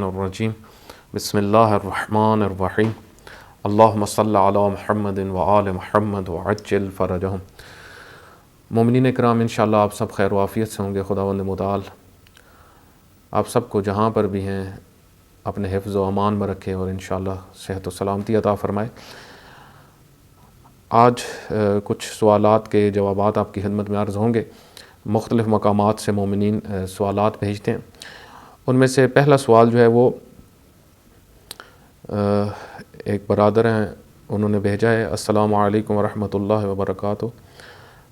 الشیطان الرجیم بسم اللہ الرحمن الرحیم اللہم صلی علی محمد وآل محمد وعجل فرجہم۔ مومنین اکرام، انشاءاللہ آپ سب خیر و عافیت سے ہوں گے۔ خداوند متعال آپ سب کو جہاں پر بھی ہیں اپنے حفظ و امان میں رکھے اور انشاءاللہ صحت و سلامتی عطا فرمائے۔ آج کچھ سوالات کے جوابات آپ کی خدمت میں عرض ہوں گے۔ مختلف مقامات سے مومنین سوالات بھیجتے ہیں۔ ان میں سے پہلا سوال جو ہے وہ ایک برادر ہیں، انہوں نے بھیجا ہے۔ السلام علیکم ورحمۃ اللہ وبرکاتہ۔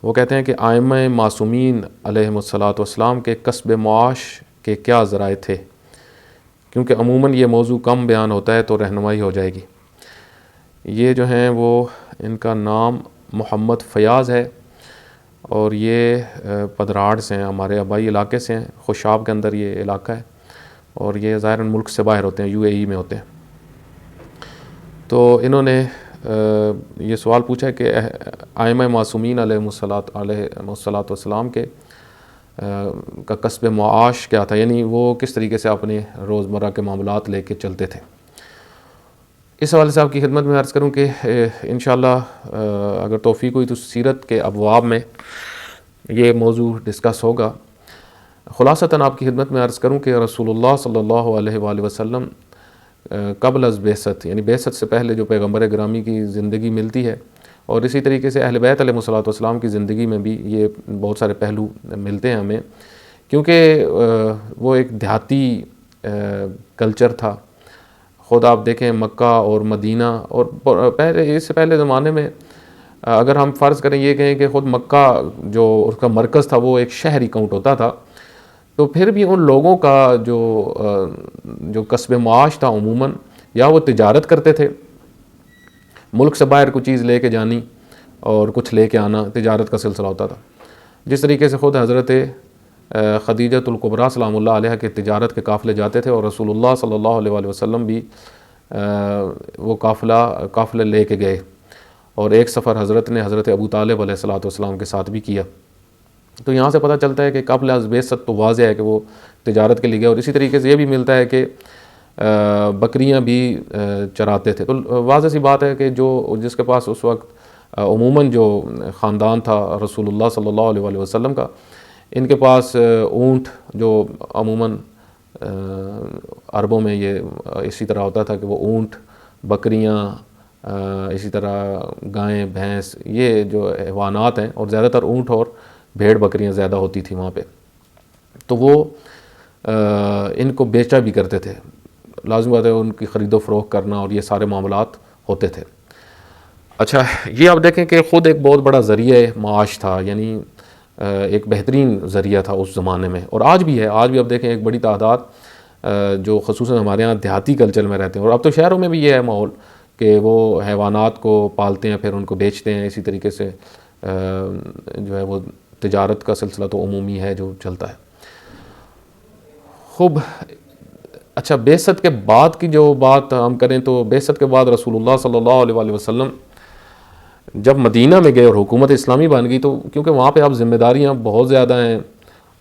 وہ کہتے ہیں کہ ائمہ معصومین علیہم الصلاۃ والسلام کے کسب معاش کے کیا ذرائع تھے، کیونکہ عموماً یہ موضوع کم بیان ہوتا ہے تو رہنمائی ہو جائے گی۔ یہ جو ہیں وہ ان کا نام محمد فیاض ہے اور یہ پدراڑ سے ہیں، ہمارے آبائی علاقے سے ہیں۔ خوشاب کے اندر یہ علاقہ ہے اور یہ ظاہراً ملک سے باہر ہوتے ہیں، UAE میں ہوتے ہیں۔ تو انہوں نے یہ سوال پوچھا کہ ائمہ معصومین علیہم الصلاۃ والسلام کے کا کسب معاش کیا تھا، یعنی وہ کس طریقے سے اپنے روزمرہ کے معاملات لے کے چلتے تھے۔ اس حوالے سے آپ کی خدمت میں عرض کروں کہ انشاءاللہ اگر توفیق ہوئی تو سیرت کے ابواب میں یہ موضوع ڈسکس ہوگا۔ خلاصتاً آپ کی خدمت میں عرض کروں کہ رسول اللہ صلی اللہ علیہ وآلہ وسلم قبل از بعثت، یعنی بعثت سے پہلے جو پیغمبر گرامی کی زندگی ملتی ہے، اور اسی طریقے سے اہل بیت علیہ الصلوۃ والسلام کی زندگی میں بھی یہ بہت سارے پہلو ملتے ہیں ہمیں، کیونکہ وہ ایک دیہاتی کلچر تھا۔ خود آپ دیکھیں مکہ اور مدینہ اور اس سے پہلے زمانے میں اگر ہم فرض کریں یہ کہیں کہ خود مکہ جو اس کا مرکز تھا وہ ایک شہر ہی کاؤنٹ ہوتا تھا، تو پھر بھی ان لوگوں کا جو کسب معاش تھا عموماً یا وہ تجارت کرتے تھے، ملک سے باہر کچھ چیز لے کے جانی اور کچھ لے کے آنا، تجارت کا سلسلہ ہوتا تھا۔ جس طریقے سے خود حضرت خدیجۃ الکبریٰ سلام اللہ علیہ کے تجارت کے قافلے جاتے تھے اور رسول اللہ صلی اللہ علیہ وآلہ وسلم بھی وہ قافلے لے کے گئے، اور ایک سفر حضرت نے حضرت ابو طالب علیہ الصلوۃ والسلام کے ساتھ بھی کیا۔ تو یہاں سے پتہ چلتا ہے کہ قبل از بعثت تو واضح ہے کہ وہ تجارت کے لیے گئے، اور اسی طریقے سے یہ بھی ملتا ہے کہ بکریاں بھی چراتے تھے۔ تو واضح سی بات ہے کہ جس کے پاس اس وقت عموماً جو خاندان تھا رسول اللہ صلی اللہ علیہ وآلہ وسلم کا، ان کے پاس اونٹ، جو عموماً عربوں میں یہ اسی طرح ہوتا تھا کہ وہ اونٹ، بکریاں، اسی طرح گائیں، بھینس، یہ جو حیوانات ہیں، اور زیادہ تر اونٹ اور بھیڑ بکریاں زیادہ ہوتی تھی وہاں پہ، تو وہ ان کو بیچا بھی کرتے تھے۔ لازم بات ہے ان کی خرید و فروخت کرنا اور یہ سارے معاملات ہوتے تھے۔ اچھا، یہ آپ دیکھیں کہ خود ایک بہت بڑا ذریعہ معاش تھا، یعنی ایک بہترین ذریعہ تھا اس زمانے میں، اور آج بھی ہے۔ آج بھی آپ دیکھیں ایک بڑی تعداد جو خصوصاً ہمارے ہاں دیہاتی کلچر میں رہتے ہیں، اور اب تو شہروں میں بھی یہ ہے ماحول کہ وہ حیوانات کو پالتے ہیں پھر ان کو بیچتے ہیں۔ اسی طریقے سے جو ہے وہ تجارت کا سلسلہ تو عمومی ہے جو چلتا ہے۔ خوب اچھا، بعثت کے بعد کی جو بات ہم کریں تو بعثت کے بعد رسول اللہ صلی اللہ علیہ وآلہ وسلم جب مدینہ میں گئے اور حکومت اسلامی بن گئی، تو کیونکہ وہاں پہ اب ذمہ داریاں بہت زیادہ ہیں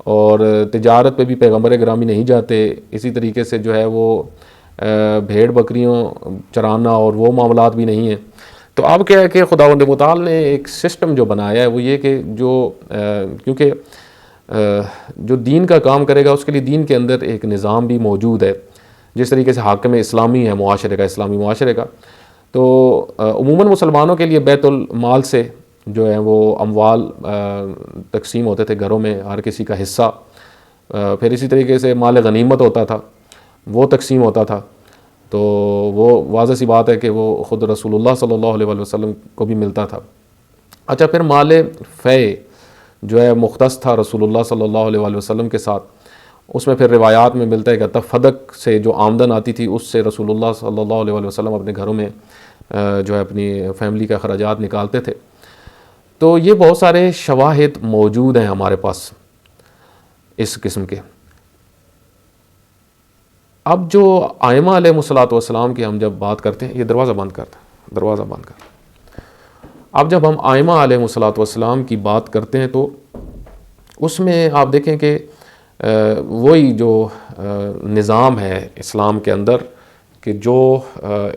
اور تجارت پہ بھی پیغمبر گرامی نہیں جاتے، اسی طریقے سے جو ہے وہ بھیڑ بکریوں چرانا اور وہ معاملات بھی نہیں ہیں۔ تو اب کیا ہے کہ خداوند متعال نے ایک سسٹم جو بنایا ہے وہ یہ کہ کیونکہ جو دین کا کام کرے گا اس کے لیے دین کے اندر ایک نظام بھی موجود ہے، جس طریقے سے حاکم اسلامی ہے معاشرے کا، اسلامی معاشرے کا، تو عموماً مسلمانوں کے لیے بیت المال سے جو ہے وہ اموال تقسیم ہوتے تھے گھروں میں، ہر کسی کا حصہ، پھر اسی طریقے سے مال غنیمت ہوتا تھا، وہ تقسیم ہوتا تھا۔ تو وہ واضح سی بات ہے کہ وہ خود رسول اللہ صلی اللہ علیہ وآلہ وسلم کو بھی ملتا تھا۔ اچھا، پھر مال فے جو ہے مختص تھا رسول اللہ صلی اللہ علیہ وآلہ وسلم کے ساتھ، اس میں پھر روایات میں ملتا ہے کہ فدق سے جو آمدن آتی تھی اس سے رسول اللہ صلی اللہ علیہ وآلہ وسلم اپنے گھروں میں جو ہے اپنی فیملی کے اخراجات نکالتے تھے۔ تو یہ بہت سارے شواہد موجود ہیں ہمارے پاس اس قسم کے۔ اب جو ائمہ علیہ الصلوۃ والسلام کی ہم جب بات کرتے ہیں، یہ دروازہ بند کر۔ اب جب ہم ائمہ علیہ الصلوۃ والسلام کی بات کرتے ہیں تو اس میں آپ دیکھیں کہ وہی جو نظام ہے اسلام کے اندر کہ جو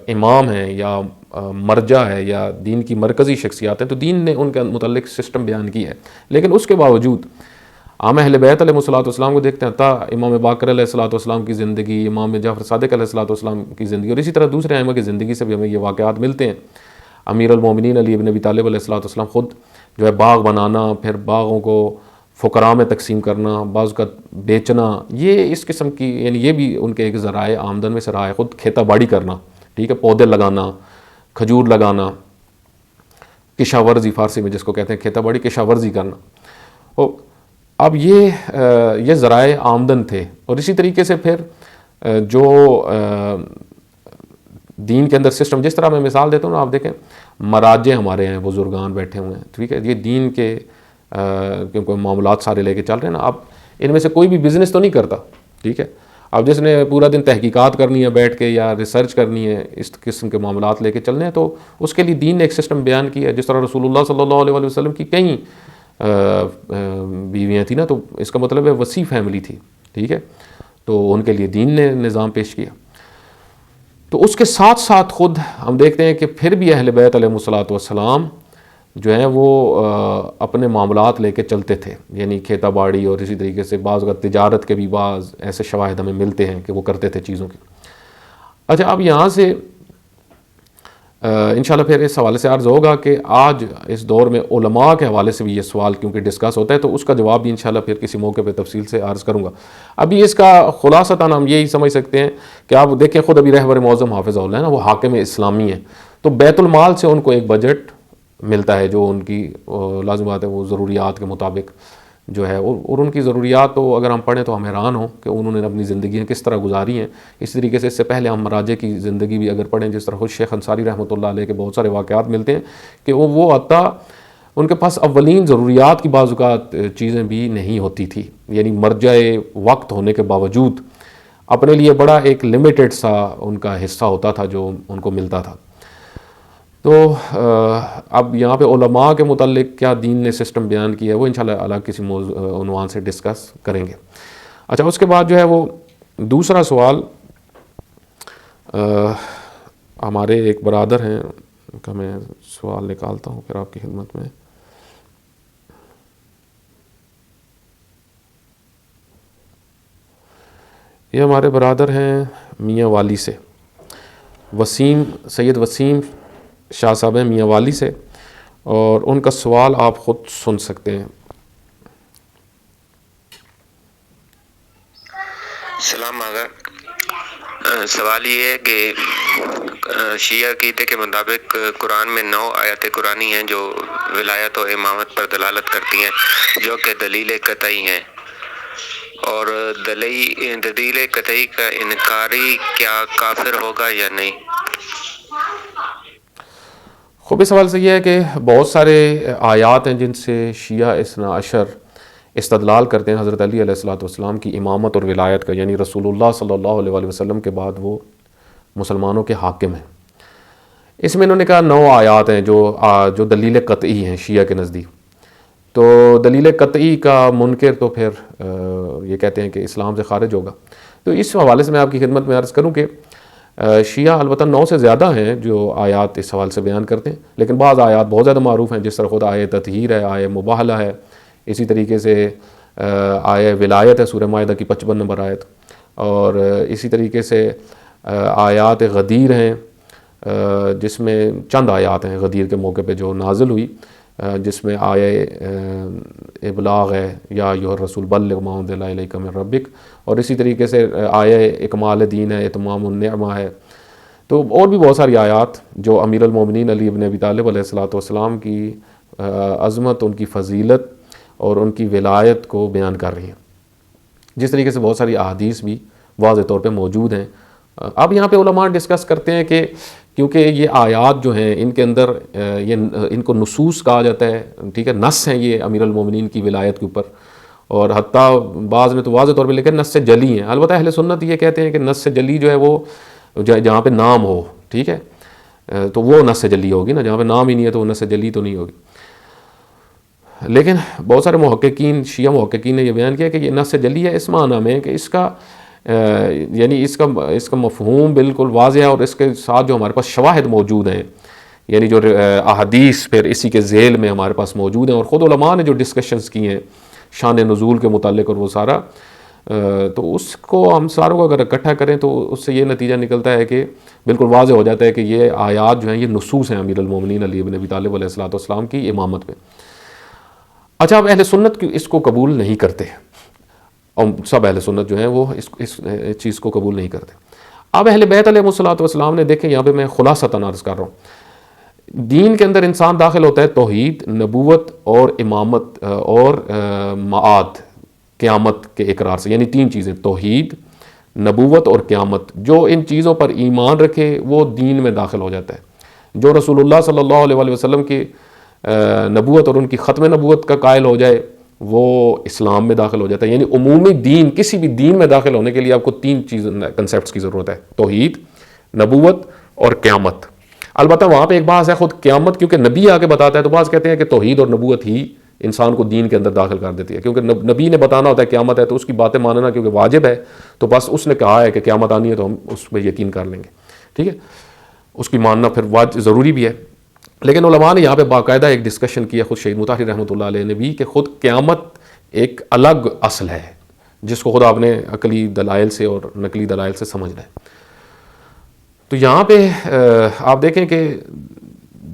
امام ہیں یا مرجع ہے یا دین کی مرکزی شخصیات ہیں، تو دین نے ان کے متعلق سسٹم بیان کی ہے، لیکن اس کے باوجود عام اہل بیت علیہ الصلوۃ والسلام کو دیکھتے ہیں، تا امام باقر علیہ الصلوۃ والسلام کی زندگی، امام جعفر صادق علیہ الصلوۃ والسلام کی زندگی، اور اسی طرح دوسرے ائمہ کی زندگی سے بھی ہمیں یہ واقعات ملتے ہیں۔ امیر المومنین علی بن ابی طالب علیہ الصلوۃ والسلام خود جو ہے باغ بنانا، پھر باغوں کو فقراء میں تقسیم کرنا، بعض کا بیچنا، یہ اس قسم کی یعنی یہ بھی ان کے ایک ذرائع آمدن میں سے رہا ہے۔ خود کھیتا باڑی کرنا، ٹھیک ہے، پودے لگانا، کھجور لگانا، کشاورزی فارسی میں جس کو کہتے ہیں کھیتا باڑی، کشاورزی کرنا۔ اب یہ ذرائع آمدن تھے، اور اسی طریقے سے پھر جو دین کے اندر سسٹم، جس طرح میں مثال دیتا ہوں نا، آپ دیکھیں مراجع ہمارے ہیں، بزرگان بیٹھے ہوئے ہیں، ٹھیک ہے، یہ دین کے کیونکہ معاملات سارے لے کے چل رہے ہیں نا، اب ان میں سے کوئی بھی بزنس تو نہیں کرتا، ٹھیک ہے، اب جس نے پورا دن تحقیقات کرنی ہے بیٹھ کے یا ریسرچ کرنی ہے، اس قسم کے معاملات لے کے چلنے ہیں، تو اس کے لیے دین نے ایک سسٹم بیان کیا ہے۔ جس طرح رسول اللہ صلی اللہ علیہ وسلم کی کئی بیویاں تھیں نا، تو اس کا مطلب ہے وسیع فیملی تھی، ٹھیک ہے، تو ان کے لیے دین نے نظام پیش کیا۔ تو اس کے ساتھ ساتھ خود ہم دیکھتے ہیں کہ پھر بھی اہل بیت علیہ الصلوۃ والسلام جو ہیں وہ اپنے معاملات لے کے چلتے تھے، یعنی کھیتا باڑی، اور اسی طریقے سے بعض کا تجارت کے بھی بعض ایسے شواہد ہمیں ملتے ہیں کہ وہ کرتے تھے چیزوں کی۔ اچھا، اب یہاں سے انشاءاللہ پھر اس حوالے سے عرض ہوگا کہ آج اس دور میں علماء کے حوالے سے بھی یہ سوال کیونکہ ڈسکس ہوتا ہے، تو اس کا جواب بھی انشاءاللہ پھر کسی موقع پہ تفصیل سے عرض کروں گا۔ ابھی اس کا خلاصتاً ہم یہی سمجھ سکتے ہیں کہ آپ دیکھیں خود ابھی رہبر معظم حافظہ اللہ ہے نا، وہ حاکم اسلامی ہیں، تو بیت المال سے ان کو ایک بجٹ ملتا ہے جو ان کی لازم بات ہے وہ ضروریات کے مطابق جو ہے، اور ان کی ضروریات تو اگر ہم پڑھیں تو ہم حیران ہوں کہ انہوں نے اپنی زندگیاں کس طرح گزاری ہیں۔ اس طریقے سے اس سے پہلے ہم مراجع کی زندگی بھی اگر پڑھیں، جس طرح خود شیخ انصاری رحمۃ اللہ علیہ کے بہت سارے واقعات ملتے ہیں کہ وہ حتیٰ ان کے پاس اولین ضروریات کی بعض اوقات چیزیں بھی نہیں ہوتی تھی، یعنی مرجع وقت ہونے کے باوجود اپنے لیے بڑا ایک لمیٹڈ سا ان کا حصہ ہوتا تھا جو ان کو ملتا تھا۔ تو اب یہاں پہ علماء کے متعلق کیا دین نے سسٹم بیان کیا ہے وہ انشاءاللہ الگ کسی عنوان سے ڈسکس کریں گے۔ اچھا، اس کے بعد جو ہے وہ دوسرا سوال ہمارے ایک برادر ہیں کا میں سوال نکالتا ہوں پھر آپ کی خدمت میں۔ یہ ہمارے برادر ہیں میاں والی سے، سید وسیم شاہ صاحب ہیں میاں والی سے، اور ان کا سوال آپ خود سن سکتے ہیں۔ سلام آغا، سوال یہ ہے کہ شیعہ عقیدے کے مطابق قرآن میں 9 آیات قرآنی ہیں جو ولایت و امامت پر دلالت کرتی ہیں، جو کہ دلیل قطعی ہیں، اور دلیل قطعی کا انکاری کیا کافر ہوگا یا نہیں؟ خوب، اس سوال سے یہ ہے کہ بہت سارے آیات ہیں جن سے شیعہ اثنا عشر استدلال کرتے ہیں حضرت علی علیہ الصلوۃ والسلام کی امامت اور ولایت کا، یعنی رسول اللہ صلی اللہ علیہ وسلم کے بعد وہ مسلمانوں کے حاکم ہیں۔ اس میں انہوں نے کہا 9 آیات ہیں جو دلیل قطعی ہیں شیعہ کے نزدیک۔ تو دلیل قطعی کا منکر تو پھر یہ کہتے ہیں کہ اسلام سے خارج ہوگا۔ تو اس حوالے سے میں آپ کی خدمت میں عرض کروں کہ شیعہ البتہ 9 سے زیادہ ہیں جو آیات اس حوالے سے بیان کرتے ہیں، لیکن بعض آیات بہت زیادہ معروف ہیں، جس طرح خود آیہ تطہیر ہے، آیہ مباہلہ ہے، اسی طریقے سے آیہ ولایت ہے سورہ مائدہ کی 55 نمبر آیت، اور اسی طریقے سے آیات غدیر ہیں، جس میں چند آیات ہیں غدیر کے موقع پہ جو نازل ہوئی، جس میں آیہ ابلاغ ہے، یا ایھا الرسول بلغ ما انزل الیک من ربک، اور اسی طریقے سے آیہ اکمال دین ہے، اتمام النعمہ ہے۔ تو اور بھی بہت ساری آیات جو امیر المومنین علی بن ابی طالب علیہ الصلوۃ والسلام کی عظمت، ان کی فضیلت اور ان کی ولایت کو بیان کر رہی ہیں، جس طریقے سے بہت ساری احادیث بھی واضح طور پہ موجود ہیں۔ اب یہاں پہ علماء ڈسکس کرتے ہیں کہ کیونکہ یہ آیات جو ہیں ان کے اندر ان کو نصوص کہا جاتا ہے، ٹھیک ہے، نص ہیں یہ امیر المومنین کی ولایت کے اوپر، اور حتیٰ بعض نے تو واضح طور پہ لکھا نص سے جلی ہیں۔ البتہ اہل سنت یہ کہتے ہیں کہ نص سے جلی جو ہے وہ جہاں پہ نام ہو، ٹھیک ہے، تو وہ نص سے جلی ہوگی نا، جہاں پہ نام ہی نہیں ہے تو وہ نص سے جلی تو نہیں ہوگی۔ لیکن بہت سارے محققین، شیعہ محققین نے یہ بیان کیا کہ یہ نص جلی ہے اس معنی میں کہ اس کا یعنی اس کا مفہوم بالکل واضح ہے، اور اس کے ساتھ جو ہمارے پاس شواہد موجود ہیں، یعنی جو احادیث پھر اسی کے ذیل میں ہمارے پاس موجود ہیں، اور خود علماء نے جو ڈسکشنز کی ہیں شان نزول کے متعلق اور وہ سارا، تو اس کو ہم ساروں کو اگر اکٹھا کریں تو اس سے یہ نتیجہ نکلتا ہے کہ بالکل واضح ہو جاتا ہے کہ یہ آیات جو ہیں یہ نصوص ہیں امیر المومنین علی بن ابی طالب علیہ الصلوۃ والسلام کی امامت پہ۔ اچھا، اب اہل سنت اس کو قبول نہیں کرتے، اور سب اہل سنت جو ہیں وہ اس چیز کو قبول نہیں کرتے۔ اب اہل بیت علیہ الصلوۃ والسلام نے، دیکھیں یہاں پہ میں خلاصتاً عرض کر رہا ہوں، دین کے اندر انسان داخل ہوتا ہے توحید، نبوت اور امامت اور معاد، قیامت کے اقرار سے، یعنی تین چیزیں، توحید، نبوت اور قیامت۔ جو ان چیزوں پر ایمان رکھے وہ دین میں داخل ہو جاتا ہے۔ جو رسول اللہ صلی اللہ علیہ وسلم کی نبوت اور ان کی ختم نبوت کا قائل ہو جائے وہ اسلام میں داخل ہو جاتا ہے۔ یعنی عمومی دین، کسی بھی دین میں داخل ہونے کے لیے آپ کو تین کنسیپٹس کی ضرورت ہے، توحید، نبوت اور قیامت۔ البتہ وہاں پہ ایک بحث ہے خود قیامت، کیونکہ نبی آ کے بتاتا ہے تو بعض کہتے ہیں کہ توحید اور نبوت ہی انسان کو دین کے اندر داخل کر دیتی ہے، کیونکہ نبی نے بتانا ہوتا ہے قیامت ہے، تو اس کی باتیں ماننا کیونکہ واجب ہے، تو بس اس نے کہا ہے کہ قیامت آنی ہے تو ہم اس پہ یقین کر لیں گے، ٹھیک ہے، اس کی ماننا پھر ضروری بھی ہے۔ لیکن علماء نے یہاں پہ باقاعدہ ایک ڈسکشن کیا، خود شہید مطہری رحمۃ اللہ علیہ نے بھی، کہ خود قیامت ایک الگ اصل ہے جس کو خود آپ نے عقلی دلائل سے اور نقلی دلائل سے سمجھنا ہے۔ تو یہاں پہ آپ دیکھیں کہ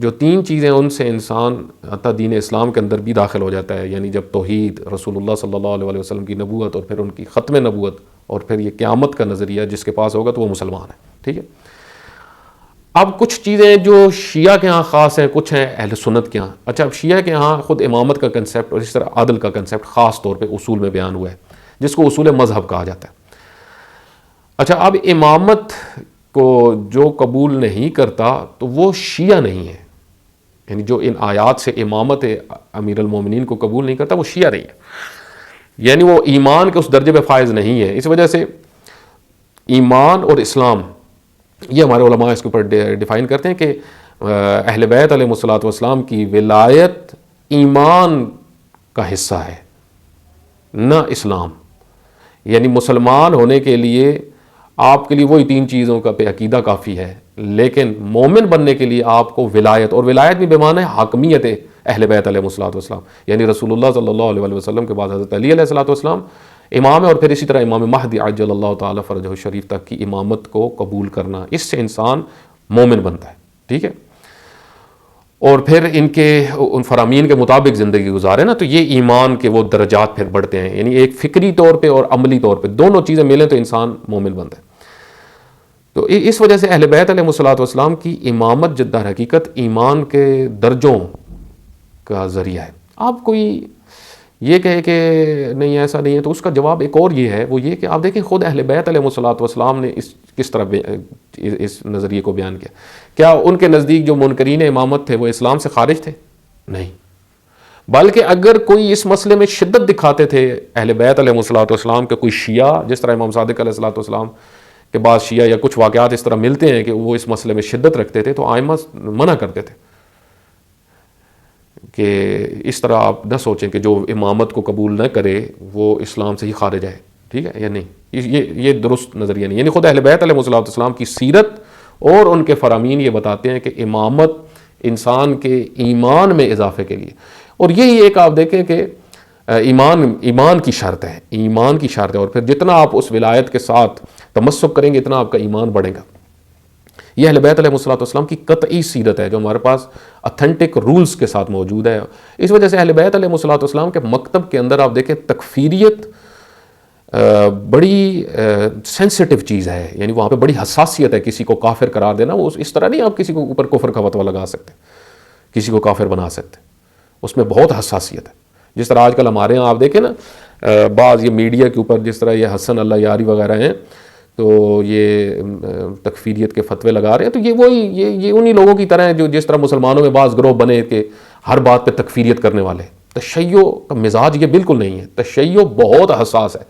جو تین چیزیں ان سے انسان حتیٰ دین اسلام کے اندر بھی داخل ہو جاتا ہے، یعنی جب توحید، رسول اللہ صلی اللہ علیہ وسلم کی نبوت اور پھر ان کی ختم نبوت اور پھر یہ قیامت کا نظریہ جس کے پاس ہوگا تو وہ مسلمان ہے، ٹھیک ہے۔ اب کچھ چیزیں جو شیعہ کے ہاں خاص ہیں، کچھ ہیں اہل سنت کے ہاں۔ اچھا، اب شیعہ کے ہاں خود امامت کا کنسیپٹ اور اس طرح عدل کا کنسیپٹ خاص طور پہ اصول میں بیان ہوا ہے، جس کو اصول مذہب کہا جاتا ہے۔ اچھا، اب امامت کو جو قبول نہیں کرتا تو وہ شیعہ نہیں ہے، یعنی جو ان آیات سے امامت امیر المومنین کو قبول نہیں کرتا وہ شیعہ نہیں ہے، یعنی وہ ایمان کے اس درجے پہ فائز نہیں ہے۔ اس وجہ سے ایمان اور اسلام، یہ ہمارے علماء اس کے اوپر ڈیفائن کرتے ہیں کہ اہل بیت علیہ الصلوۃ والسلام کی ولایت ایمان کا حصہ ہے، نہ اسلام۔ یعنی مسلمان ہونے کے لیے آپ کے لیے وہی تین چیزوں کا پہ عقیدہ کافی ہے، لیکن مومن بننے کے لیے آپ کو ولایت، اور ولایت بھی بمعنی حاکمیت اہل بیت علیہ الصلوۃ والسلام، یعنی رسول اللہ صلی اللہ علیہ وسلم کے بعد حضرت علی علیہ الصلوۃ والسلام امام ہے، اور پھر اسی طرح امام مہدی عجل اللہ تعالیٰ فرجہ الشریف تک کی امامت کو قبول کرنا، اس سے انسان مومن بنتا ہے، ٹھیک ہے، اور پھر ان فرامین کے مطابق زندگی گزارے نا، تو یہ ایمان کے وہ درجات پھر بڑھتے ہیں، یعنی ایک فکری طور پہ اور عملی طور پہ دونوں چیزیں ملیں تو انسان مومن بنتا ہے۔ تو اس وجہ سے اہل بیت علیہ الصلوۃ والسلام کی امامت در حقیقت ایمان کے درجوں کا ذریعہ ہے۔ آپ کوئی یہ کہے کہ نہیں ایسا نہیں ہے تو اس کا جواب ایک اور یہ ہے، وہ یہ کہ آپ دیکھیں خود اہل بیت علیہ الصلوۃ والسلام نے کس طرح اس نظریے کو بیان کیا۔ کیا ان کے نزدیک جو منکرین امامت تھے وہ اسلام سے خارج تھے؟ نہیں، بلکہ اگر کوئی اس مسئلے میں شدت دکھاتے تھے اہل بیت علیہ الصلوۃ والسلام کے کوئی شیعہ، جس طرح امام صادق علیہ الصلوۃ والسلام کے بعد شیعہ یا کچھ واقعات اس طرح ملتے ہیں کہ وہ اس مسئلے میں شدت رکھتے تھے، تو ائمہ منع کرتے تھے کہ اس طرح آپ نہ سوچیں کہ جو امامت کو قبول نہ کرے وہ اسلام سے ہی خارج ہے، ٹھیک ہے یا نہیں، یہ درست نظریہ نہیں۔ یعنی خود اہل بیت علیہ الصلوۃ والسلام کی سیرت اور ان کے فرامین یہ بتاتے ہیں کہ امامت انسان کے ایمان میں اضافے کے لیے، اور یہی ایک آپ دیکھیں کہ ایمان کی شرط ہے، ایمان کی شرط ہے، اور پھر جتنا آپ اس ولایت کے ساتھ تمسک کریں گے اتنا آپ کا ایمان بڑھے گا۔ یہ اہل بیت علیہ الصلوۃ والسلام کی قطعی سیرت ہے جو ہمارے پاس اتھینٹک رولز کے ساتھ موجود ہے۔ اس وجہ سے اہل بیت علیہ الصلوۃ والسلام کے مکتب کے اندر آپ دیکھیں تکفیریت بڑی سینسٹیو چیز ہے، یعنی وہاں پہ بڑی حساسیت ہے کسی کو کافر قرار دینا۔ وہ اس طرح نہیں آپ کسی کو اوپر کفر کا فتویٰ لگا سکتے، کسی کو کافر بنا سکتے، اس میں بہت حساسیت ہے۔ جس طرح آج کل ہمارے یہاں آپ دیکھیں نا بعض یہ میڈیا کے اوپر جس طرح یہ حسن اللہ یاری وغیرہ ہیں تو یہ تکفیریت کے فتوے لگا رہے ہیں، تو یہ انہی لوگوں کی طرح ہیں جو جس طرح مسلمانوں میں بعض گروہ بنے کہ ہر بات پہ تکفیریت کرنے والے۔ تشیع کا مزاج یہ بالکل نہیں ہے، تشیع بہت حساس ہے۔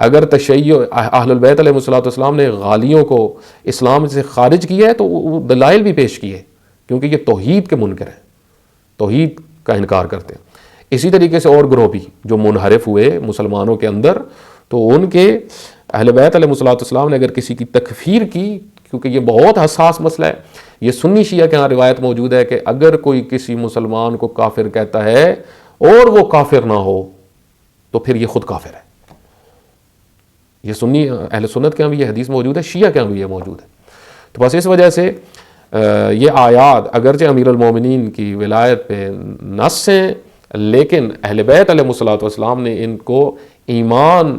اگر تشیع اہل البیت علیہ الصلوۃ والسلام نے غالیوں کو اسلام سے خارج کیا ہے تو وہ دلائل بھی پیش کیے، کیونکہ یہ توحید کے منکر ہیں، توحید کا انکار کرتے ہیں۔ اسی طریقے سے اور گروہ بھی جو منحرف ہوئے مسلمانوں کے اندر، تو ان کے اہل بیت علیہ الصلوۃ والسلام نے اگر کسی کی تکفیر کی، کیونکہ یہ بہت حساس مسئلہ ہے، یہ سنی شیعہ کے ہاں روایت موجود ہے کہ اگر کوئی کسی مسلمان کو کافر کہتا ہے اور وہ کافر نہ ہو تو پھر یہ خود کافر ہے. یہ سنی اہل سنت کے ہاں بھی یہ حدیث موجود ہے، شیعہ کے ہاں بھی یہ موجود ہے. تو بس اس وجہ سے یہ آیات اگرچہ امیر المومنین کی ولایت پہ نص ہیں، لیکن اہل بیت علیہ الصلوۃ والسلام نے ان کو ایمان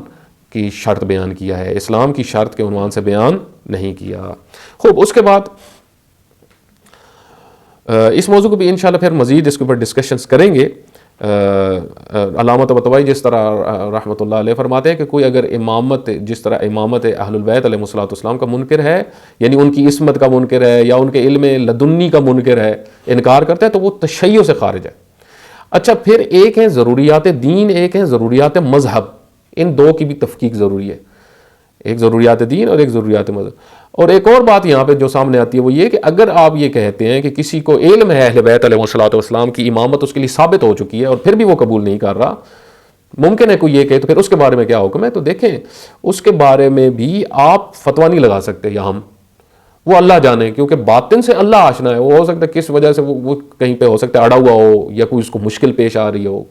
کی شرط بیان کیا ہے، اسلام کی شرط کے عنوان سے بیان نہیں کیا. خوب، اس کے بعد اس موضوع کو بھی انشاءاللہ پھر مزید اس کے اوپر ڈسکشنز کریں گے. علامہ طباطبائی جس طرح رحمۃ اللہ علیہ فرماتے ہیں کہ کوئی اگر امامت، جس طرح امامت اہل البیت علیہ الصلوۃ والسلام کا منکر ہے، یعنی ان کی عصمت کا منکر ہے یا ان کے علم لدنی کا منکر ہے، انکار کرتا ہے، تو وہ تشیع سے خارج ہے. اچھا، پھر ایک ہیں ضروریات دین، ایک ہیں ضروریات مذہب. ان دو کی بھی تفکیک ضروری ہے، ایک ضروریات دین اور ایک ضروریات مذہب. اور ایک اور بات یہاں پہ جو سامنے آتی ہے وہ یہ کہ اگر آپ یہ کہتے ہیں کہ کسی کو علم ہے اہل بیت علیہ الصلوۃ والسلام کی امامت اس کے لیے ثابت ہو چکی ہے اور پھر بھی وہ قبول نہیں کر رہا، ممکن ہے کوئی یہ کہے تو پھر اس کے بارے میں کیا حکم ہے؟ تو دیکھیں، اس کے بارے میں بھی آپ فتویٰ نہیں لگا سکتے، یا ہم، وہ اللہ جانے، کیونکہ باطن سے اللہ آشنا ہے. وہ ہو سکتا ہے کس وجہ سے وہ کہیں پہ ہو سکتا ہے اڑا ہوا ہو، یا کوئی اس کو مشکل پیش آ رہی ہو،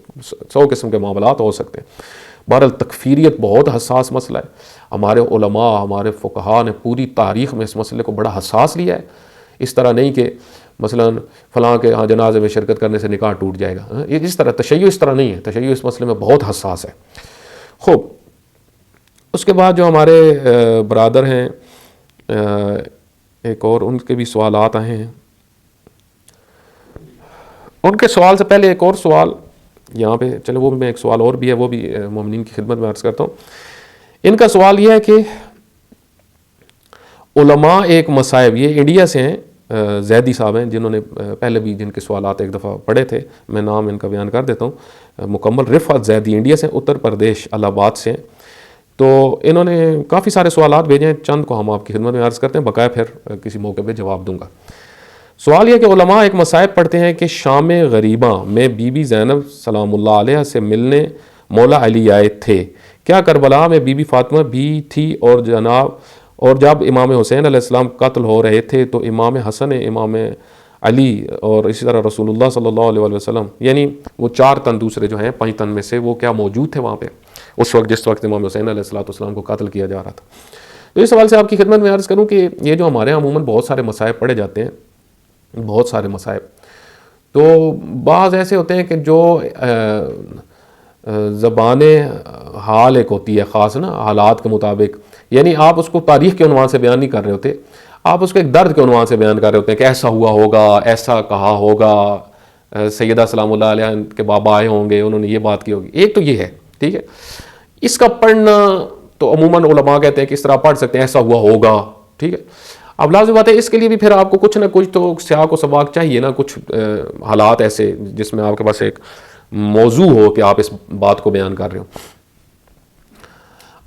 100 قسم کے معاملات ہو سکتے ہیں. بہرحال تکفیریت بہت حساس مسئلہ ہے. ہمارے علماء، ہمارے فقہاء نے پوری تاریخ میں اس مسئلے کو بڑا حساس لیا ہے. اس طرح نہیں کہ مثلا فلاں کے ہاں جنازے میں شرکت کرنے سے نکاح ٹوٹ جائے گا، اس طرح تشیع اس طرح نہیں ہے. تشیع اس مسئلے میں بہت حساس ہے. خوب، اس کے بعد جو ہمارے برادر ہیں، ایک اور ان کے بھی سوالات آئے ہیں. ان کے سوال سے پہلے ایک اور سوال یہاں پہ، چلو وہ بھی میں ایک سوال اور بھی ہے، وہ بھی مومنین کی خدمت میں عرض کرتا ہوں. ان کا سوال یہ ہے کہ علماء ایک مصائب، یہ انڈیا سے ہیں، زیدی صاحب ہیں، جنہوں نے پہلے بھی جن کے سوالات ایک دفعہ پڑھے تھے، میں نام ان کا بیان کر دیتا ہوں. مکمل رفعت زیدی انڈیا سے، اتر پردیش الہ آباد سے ہیں. تو انہوں نے کافی سارے سوالات بھیجے ہیں، چند کو ہم آپ کی خدمت میں عرض کرتے ہیں، بقایا پھر کسی موقع پہ جواب دوں گا. سوال یہ کہ علماء ایک مصائب پڑھتے ہیں کہ شام غریباں میں بی بی زینب سلام اللہ علیہ سے ملنے مولا علی آئے تھے. کیا کربلا میں بی بی فاطمہ بھی تھی؟ اور جب امام حسین علیہ السلام قتل ہو رہے تھے تو امام حسن، امام علی اور اسی طرح رسول اللہ صلی اللہ علیہ وسلم، یعنی وہ 4 تن دوسرے جو ہیں 5 تن میں سے، وہ کیا موجود تھے وہاں پہ اس وقت جس وقت امام حسین علیہ السلام کو قتل کیا جا رہا تھا؟ تو اس سوال سے آپ کی خدمت میں عرض کروں کہ یہ جو ہمارے یہاں عموماً بہت سارے مصائب پڑھے جاتے ہیں، بہت سارے مصائب، تو بعض ایسے ہوتے ہیں کہ جو زبان حال ایک ہوتی ہے خاص نا، حالات کے مطابق، یعنی آپ اس کو تاریخ کے عنوان سے بیان نہیں کر رہے ہوتے، آپ اس کو ایک درد کے عنوان سے بیان کر رہے ہوتے ہیں کہ ایسا ہوا ہوگا، ایسا کہا ہوگا، سیدہ سلام اللہ علیہ کے بابا آئے ہوں گے، انہوں نے یہ بات کی ہوگی. ایک تو یہ ہے، ٹھیک ہے. اس کا پڑھنا تو عموماً علماء کہتے ہیں کہ اس طرح پڑھ سکتے ہیں، ایسا ہوا ہوگا، ٹھیک ہے. اب لازم بات ہے اس کے لیے بھی پھر آپ کو کچھ نہ کچھ تو سیاق و سباق چاہیے نا، کچھ حالات ایسے جس میں آپ کے پاس ایک موضوع ہو کہ آپ اس بات کو بیان کر رہے ہو.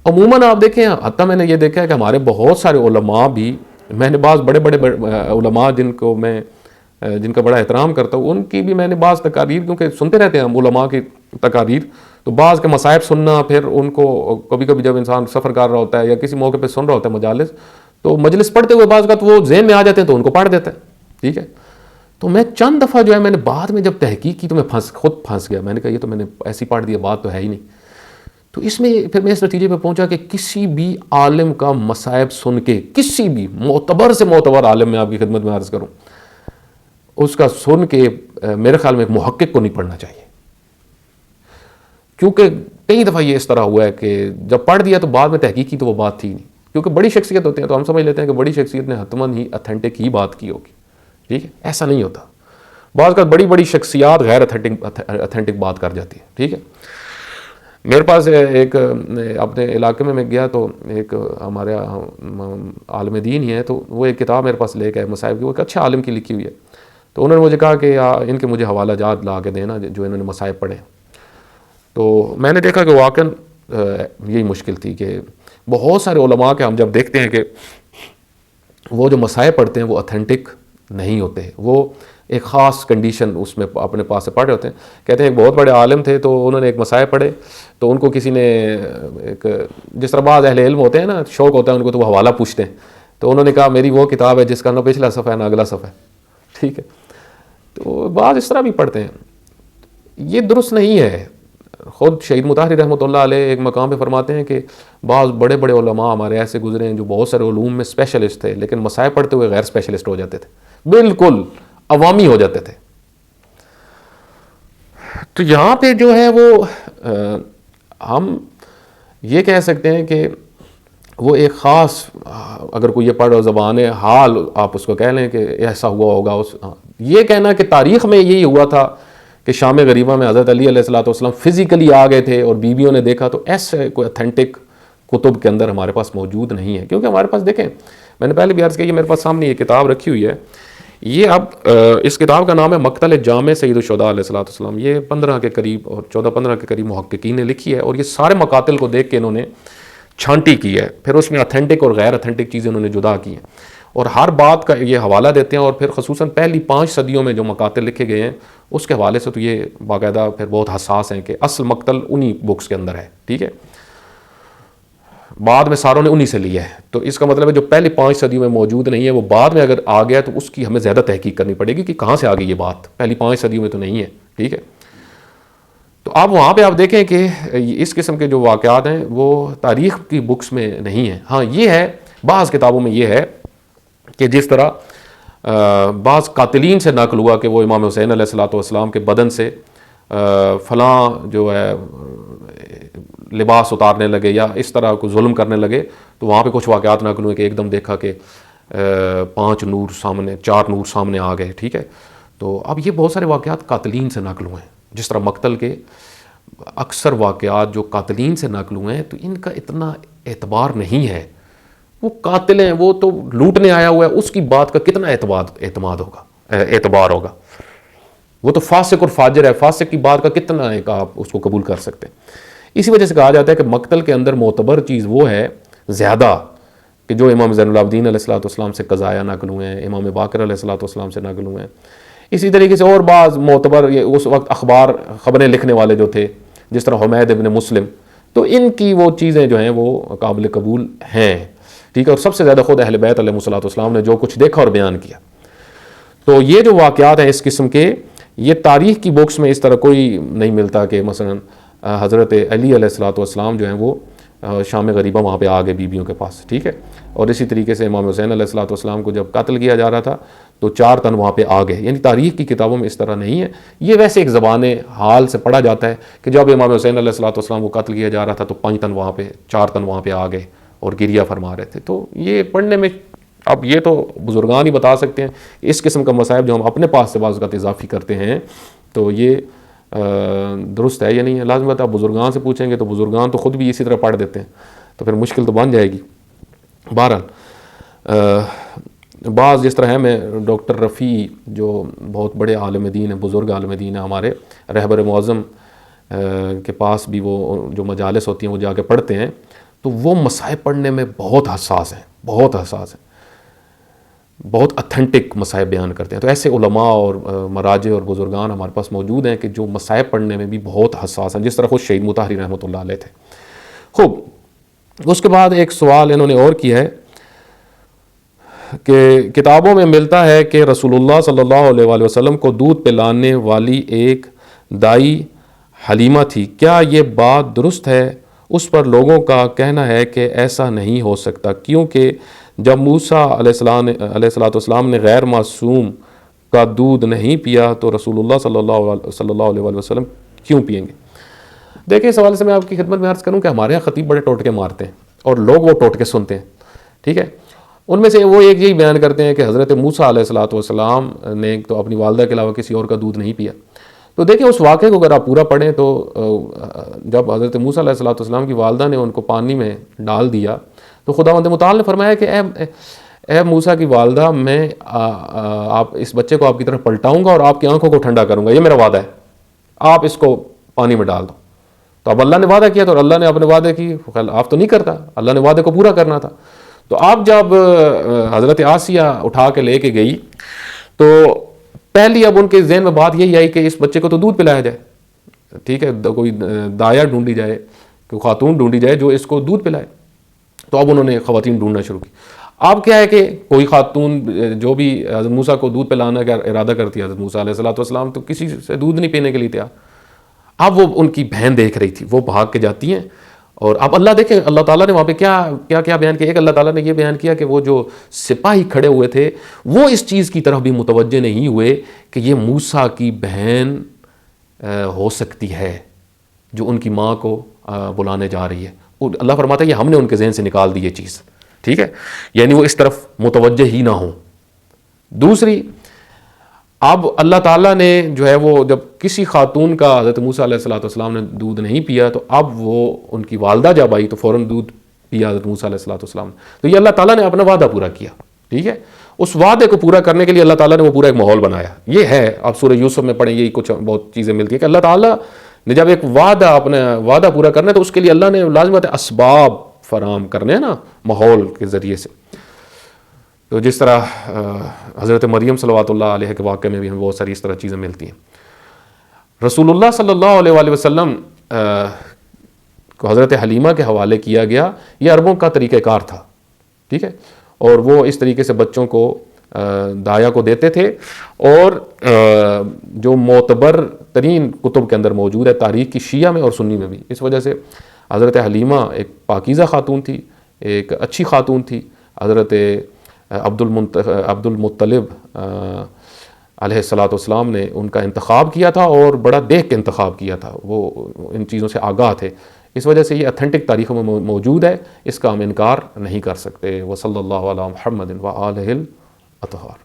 عموماً آپ دیکھیں، حتیٰ میں نے یہ دیکھا ہے کہ ہمارے بہت سارے علماء بھی، میں نے بعض بڑے بڑے علماء جن کا بڑا احترام کرتا ہوں، ان کی بھی میں نے بعض تقاریر، کیونکہ سنتے رہتے ہیں ہم علماء کی تقاریر، تو بعض کے مصائب سننا، پھر ان کو کبھی کبھی جب انسان سفر کر رہا ہوتا ہے یا کسی موقع پہ سن رہا ہوتا ہے مجالس، تو مجلس پڑھتے ہوئے بعض کا تو وہ ذہن میں آ جاتے ہیں تو ان کو پڑھ دیتا ہے، ٹھیک ہے. تو میں چند دفعہ جو ہے میں نے بعد میں جب تحقیق کی تو میں خود پھنس گیا. میں نے کہا یہ تو میں نے ایسی پڑھ دیا، بات تو ہے ہی نہیں. تو اس میں پھر میں اس نتیجے پہ پہنچا کہ کسی بھی عالم کا مصائب سن کے، کسی بھی معتبر سے معتبر عالم میں آپ کی خدمت میں عرض کروں، اس کا سن کے میرے خیال میں ایک محقق کو نہیں پڑھنا چاہیے. کیونکہ کئی دفعہ یہ اس طرح ہوا ہے کہ جب پڑھ دیا تو بعد میں تحقیق کی تو وہ بات تھی نہیں. کیونکہ بڑی شخصیت ہوتے ہیں تو ہم سمجھ لیتے ہیں کہ بڑی شخصیت نے حتماً ہی اتھینٹک ہی بات کی ہوگی، ٹھیک ہے. ایسا نہیں ہوتا. بعض کا بڑی بڑی شخصیات غیر اتھینٹک بات کر جاتی ہے، ٹھیک ہے. میرے پاس ایک اپنے علاقے میں گیا تو ایک ہمارے عالم دین ہی ہے، تو وہ ایک کتاب میرے پاس لے کے مصائب کی، وہ ایک اچھے عالم کی لکھی ہوئی ہے. تو انہوں نے مجھے کہا کہ ان کے مجھے حوالہ جات لا کے دینا جو انہوں نے مصائب پڑھے. تو میں نے دیکھا کہ واقعاً یہی مشکل تھی کہ بہت سارے علماء کے ہم جب دیکھتے ہیں کہ وہ جو مصائب پڑھتے ہیں وہ اتھینٹک نہیں ہوتے. وہ ایک خاص کنڈیشن اس میں اپنے پاس سے پڑھے ہوتے ہیں. کہتے ہیں ایک بہت بڑے عالم تھے تو انہوں نے ایک مسائل پڑھے, تو ان کو کسی نے ایک, جس طرح بعض اہل علم ہوتے ہیں نا, شوق ہوتا ہے ان کو تو وہ حوالہ پوچھتے ہیں, تو انہوں نے کہا میری وہ کتاب ہے جس کا نہ پچھلا صفحہ ہے نہ اگلا صفحہ ہے, ٹھیک ہے. تو بعض اس طرح بھی پڑھتے ہیں, یہ درست نہیں ہے. خود شہید مطہری رحمۃ اللہ علیہ ایک مقام پہ فرماتے ہیں کہ بعض بڑے بڑے علماء ہمارے ایسے گزرے ہیں جو بہت سارے علوم میں اسپیشلسٹ تھے, لیکن مسائل پڑھتے ہوئے غیر اسپیشلسٹ ہو جاتے تھے, بالکل عوامی ہو جاتے تھے. تو یہاں پہ جو ہے وہ ہم یہ کہہ سکتے ہیں کہ وہ ایک خاص, اگر کوئی یہ پڑھ زبان حال آپ اس کو کہہ لیں کہ ایسا ہوا ہوگا, یہ کہنا کہ تاریخ میں یہی ہوا تھا کہ شام غریبہ میں حضرت علی علیہ الصلوۃ والسلام فزیکلی آ گئے تھے اور بیویوں نے دیکھا, تو ایسے کوئی اتھینٹک کتب کے اندر ہمارے پاس موجود نہیں ہے. کیونکہ ہمارے پاس دیکھیں, میں نے پہلے بھی عرض کیا, یہ میرے پاس سامنے یہ کتاب رکھی ہوئی ہے, یہ اب اس کتاب کا نام ہے مقتل جامع سید الشہداء علیہ الصلوۃ والسلام. یہ 15 کے قریب اور 14-15 کے قریب محققین نے لکھی ہے, اور یہ سارے مقاتل کو دیکھ کے انہوں نے چھانٹی کی ہے, پھر اس میں اتھینٹک اور غیر اتھینٹک چیزیں انہوں نے جدا کی ہیں, اور ہر بات کا یہ حوالہ دیتے ہیں. اور پھر خصوصاً پہلی 5 صدیوں میں جو مقاتل لکھے گئے ہیں اس کے حوالے سے تو یہ باقاعدہ پھر بہت حساس ہیں کہ اصل مقتل انہی بکس کے اندر ہے, ٹھیک ہے. بعد میں ساروں نے انہی سے لیا ہے, تو اس کا مطلب ہے جو پہلی 5 صدیوں میں موجود نہیں ہے وہ بعد میں اگر آ گیا تو اس کی ہمیں زیادہ تحقیق کرنی پڑے گی کہ کہاں سے آ گئی یہ بات, پہلی 5 صدیوں میں تو نہیں ہے, ٹھیک ہے. تو اب وہاں پہ آپ دیکھیں کہ اس قسم کے جو واقعات ہیں وہ تاریخ کی بکس میں نہیں ہیں. ہاں یہ ہے بعض کتابوں میں یہ ہے کہ جس طرح بعض قاتلین سے نقل ہوا کہ وہ امام حسین علیہ الصلوۃ والسلام کے بدن سے فلاں جو ہے لباس اتارنے لگے یا اس طرح کو ظلم کرنے لگے, تو وہاں پہ کچھ واقعات نقل ہوئے کہ ایک دم دیکھا کہ 4 نور سامنے آ گئے, ٹھیک ہے. تو اب یہ بہت سارے واقعات قاتلین سے نقل ہوئے ہیں, جس طرح مقتل کے اکثر واقعات جو قاتلین سے نقل ہوئے ہیں تو ان کا اتنا اعتبار نہیں ہے. وہ قاتل ہیں, وہ تو لوٹنے آیا ہوا ہے, اس کی بات کا کتنا اعتبار ہوگا. وہ تو فاسق اور فاجر ہے, فاسق کی بات کا کتنا ایک آپ اس کو قبول کر سکتے ہیں. اسی وجہ سے کہا جاتا ہے کہ مقتل کے اندر معتبر چیز وہ ہے زیادہ کہ جو امام زین العابدین علیہ الصلوۃ والسلام سے قضایا نقل ہوئے ہیں, امام باقر علیہ الصلوۃ والسلام سے نقل ہوئے ہیں. اسی طریقے سے اور بعض معتبر اس وقت خبریں لکھنے والے جو تھے جس طرح حمید ابن مسلم, تو ان کی وہ چیزیں جو ہیں وہ قابل قبول ہیں, ٹھیک ہے. اور سب سے زیادہ خود اہل بیت علیہ الصلوۃ والسلام نے جو کچھ دیکھا اور بیان کیا. تو یہ جو واقعات ہیں اس قسم کے, یہ تاریخ کی بکس میں اس طرح کوئی نہیں ملتا کہ مثلا حضرت علی علیہ الصلوۃ والسلام جو ہیں وہ شام غریبہ وہاں پہ آ گئے بیویوں کے پاس, ٹھیک ہے. اور اسی طریقے سے امام حسین علیہ الصلوۃ والسلام کو جب قتل کیا جا رہا تھا تو 4 تن وہاں پہ آ گئے. یعنی تاریخ کی کتابوں میں اس طرح نہیں ہے. یہ ویسے ایک زبان حال سے پڑھا جاتا ہے کہ جب امام حسین علیہ الصلوۃ والسلام کو قتل کیا جا رہا تھا تو 4 تن وہاں پہ آ گئے اور گریہ فرما رہے تھے. تو یہ پڑھنے میں اب یہ تو بزرگان ہی بتا سکتے ہیں. اس قسم کا مصائب جو ہم اپنے پاس سے بعض اوقات اضافی کرتے ہیں تو یہ درست ہے یا نہیں ہے. لازم بات ہے آپ بزرگان سے پوچھیں گے تو بزرگان تو خود بھی اسی طرح پڑھ دیتے ہیں, تو پھر مشکل تو بن جائے گی. بہرحال بعض جس طرح ہے, میں ڈاکٹر رفیع جو بہت بڑے عالم دین ہیں, بزرگ عالم دین ہیں ہمارے, رہبر معظم کے پاس بھی وہ جو مجالس ہوتی ہیں وہ جا کے پڑھتے ہیں, تو وہ مسائل پڑھنے میں بہت حساس ہیں, بہت اتھینٹک مسائل بیان کرتے ہیں. تو ایسے علماء اور مراجع اور بزرگان ہمارے پاس موجود ہیں کہ جو مسائل پڑھنے میں بھی بہت حساس ہیں, جس طرح خود شہید مطہری رحمۃ اللہ علیہ تھے. خوب, اس کے بعد ایک سوال انہوں نے اور کیا ہے کہ کتابوں میں ملتا ہے کہ رسول اللہ صلی اللہ علیہ وآلہ وسلم کو دودھ پلانے والی ایک دائی حلیمہ تھی, کیا یہ بات درست ہے؟ اس پر لوگوں کا کہنا ہے کہ ایسا نہیں ہو سکتا, کیونکہ جب موسیٰ علیہ الصلوۃ والسلام نے غیر معصوم کا دودھ نہیں پیا تو رسول اللہ صلی اللہ علیہ وآلہ وسلم کیوں پئیں گے؟ دیکھیں, اس حوالے سے میں آپ کی خدمت میں عرض کروں کہ ہمارے یہاں خطیب بڑے ٹوٹکے مارتے ہیں اور لوگ وہ ٹوٹکے سنتے ہیں, ٹھیک ہے. ان میں سے وہ ایک یہی بیان کرتے ہیں کہ حضرت موسیٰ علیہ الصلوۃ والسلام نے تو اپنی والدہ کے علاوہ کسی اور کا دودھ نہیں پیا. تو دیکھیں اس واقعے کو اگر آپ پورا پڑھیں تو جب حضرت موسیٰ علیہ الصلوۃ والسلام کی والدہ نے ان کو پانی میں ڈال دیا تو خداوند متعال نے فرمایا کہ اے موسیٰ کی والدہ, میں آپ اس بچے کو آپ کی طرف پلٹاؤں گا اور آپ کی آنکھوں کو ٹھنڈا کروں گا, یہ میرا وعدہ ہے, آپ اس کو پانی میں ڈال دو. تو اب اللہ نے وعدہ کیا تو اللہ نے اپنے وعدے کی آپ تو نہیں کرتا, اللہ نے وعدے کو پورا کرنا تھا. تو آپ جب حضرت آسیہ اٹھا کے لے کے گئی تو پہلی اب ان کے ذہن میں بات یہی آئی کہ اس بچے کو تو دودھ پلایا جائے، ٹھیک ہے، کوئی دایا ڈھونڈی جائے، کوئی خاتون ڈھونڈی جائے جو اس کو دودھ پلائے. تو اب انہوں نے خواتین ڈھونڈنا شروع کی. اب کیا ہے کہ کوئی خاتون جو بھی حضرت موسیٰ کو دودھ پلانا کا ارادہ کرتی ہے، حضرت موسیٰ علیہ السلام تو کسی سے دودھ نہیں پینے کے لیے تیار. اب وہ ان کی بہن دیکھ رہی تھی، وہ بھاگ کے جاتی ہیں. اور اب اللہ دیکھیں اللہ تعالیٰ نے وہاں پہ کیا بیان کیا. ایک اللہ تعالیٰ نے یہ بیان کیا کہ وہ جو سپاہی کھڑے ہوئے تھے وہ اس چیز کی طرف بھی متوجہ نہیں ہوئے کہ یہ موسیٰ کی بہن ہو سکتی ہے جو ان کی ماں کو بلانے جا رہی ہے. اللہ فرماتا ہے یہ ہم نے ان کے ذہن سے نکال دی یہ چیز، ٹھیک ہے، یعنی وہ اس طرف متوجہ ہی نہ ہوں. دوسری، اب اللہ تعالیٰ نے جو ہے وہ جب کسی خاتون کا حضرت موسیٰ علیہ السلام نے دودھ نہیں پیا تو اب وہ ان کی والدہ جب آئی تو فوراً دودھ پیا حضرت موسیٰ علیہ السلام نے. تو یہ اللہ تعالیٰ نے اپنا وعدہ پورا کیا، ٹھیک ہے. اس وعدے کو پورا کرنے کے لیے اللہ تعالیٰ نے وہ پورا ایک ماحول بنایا. یہ ہے آپ سورہ یوسف میں پڑھیں، یہی کچھ بہت چیزیں ملتی ہیں کہ اللہ تعالیٰ نے جب ایک وعدہ پورا کرنا ہے تو اس کے لیے اللہ نے لازمت اسباب فراہم کرنے ہیں نا، ماحول کے ذریعے سے. تو جس طرح حضرت مریم صلوات اللہ علیہ کے واقعے میں بھی ہمیں بہت ساری اس طرح چیزیں ملتی ہیں. رسول اللہ صلی اللہ علیہ وآلہ وسلم کو حضرت حلیمہ کے حوالے کیا گیا. یہ عربوں کا طریقہ کار تھا، ٹھیک ہے، اور وہ اس طریقے سے بچوں کو دایا کو دیتے تھے. اور جو معتبر ترین کتب کے اندر موجود ہے تاریخ کی، شیعہ میں اور سنی میں بھی، اس وجہ سے حضرت حلیمہ ایک پاکیزہ خاتون تھی، ایک اچھی خاتون تھی. حضرت عبد المطلب علیہ السلام نے ان کا انتخاب کیا تھا اور بڑا دیکھ کے انتخاب کیا تھا، وہ ان چیزوں سے آگاہ تھے. اس وجہ سے یہ اتھینٹک تاریخوں میں موجود ہے، اس کا ہم انکار نہیں کر سکتے. وصلی اللہ علی محمد وآلہ الاطہار.